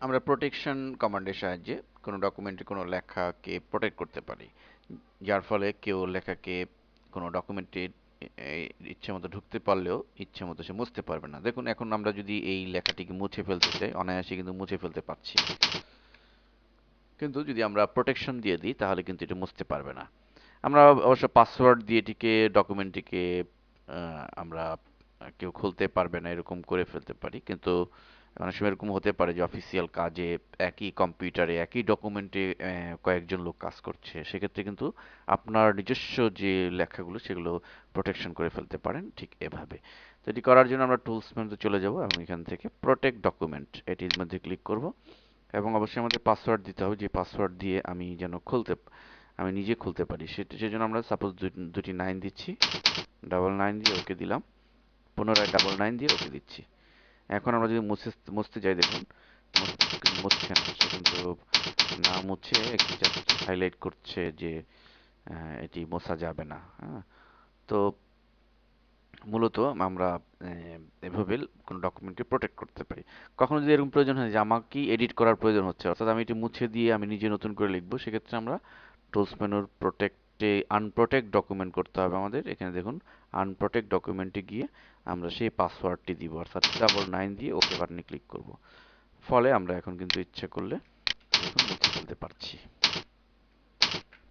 আমরা প্রোটেকশন কমান্ডের সাহায্যে কোনো ডকুমেন্টে কোনো লেখাকে প্রোটেক্ট করতে পারি, যার ফলে কেউ লেখাকে কোনো ডকুমেন্টে ইচ্ছে মতো ঢুকতে পারলেও ইচ্ছে মতো সে মুছতে পারবে না। দেখুন এখন আমরা যদি এই লেখাটিকে মুছে ফেলতে চাই অনায়াসে কিন্তু মুছে ফেলতে পারছি, কিন্তু যদি আমরা প্রোটেকশন দিয়ে দিই তাহলে কিন্তু এটা মুছতে পারবে না। আমরা অবশ্য পাসওয়ার্ড দিয়ে এটিকে ডকুমেন্টটিকে আমরা কেউ খুলতে পারবে না এরকম করে ফেলতে পারি, কিন্তু অনেক সময় এরকম হতে পারে যে অফিসিয়াল কাজে একই কম্পিউটারে একই ডকুমেন্টে কয়েকজন লোক কাজ করছে, সেক্ষেত্রে কিন্তু আপনার নিজস্ব যে লেখাগুলো সেগুলো প্রোটেকশন করে ফেলতে পারেন ঠিক এভাবে। তো এটি করার জন্য আমরা টুলস মেনুতে চলে যাব এবং এখান থেকে প্রোটেক্ট ডকুমেন্ট এটির মধ্যে ক্লিক করব এবং অবশ্যই আমাদের পাসওয়ার্ড দিতে হবে, যে পাসওয়ার্ড দিয়ে আমি যেন আমি নিজে খুলতে পারি। সেজন্য আমরা সাপোজ দুটি 9 দিচ্ছি, 999 দিয়ে ওকে দিলাম, পুনরায় 999 দিয়ে ওকে দিচ্ছি। এখন আমরা যদি মুছতে যাই, দেখুন মুছছে না, সে কিন্তু না মুছে একটি জাস্ট হাইলাইট করছে যে এটি মোছা যাবে না। হ্যাঁ, তো মূলত আমরা এভাবে কোনো ডকুমেন্টকে প্রোটেক্ট করতে পারি। কখনো যদি এরকম প্রয়োজন হয় যে আমাকেই এডিট করার প্রয়োজন হচ্ছে, অর্থাৎ আমি এটি মুছে দিয়ে আমি নিজে নতুন করে লিখবো, সেক্ষেত্রে আমরা টুলস মেনুর প্রোটেক্টে আনপ্রোটেক্ট ডকুমেন্ট করতে হবে আমাদের। এখানে দেখুন আনপ্রোটেক্ট ডকুমেন্টে গিয়ে আমরা সেই পাসওয়ার্ডটি দিব, অর্থাৎ 999 দিয়ে ওকে বাটনে ক্লিক করব। ফলে আমরা এখন কিন্তু ইচ্ছে করলে দেখুন মুছে ফেলতে পারছি।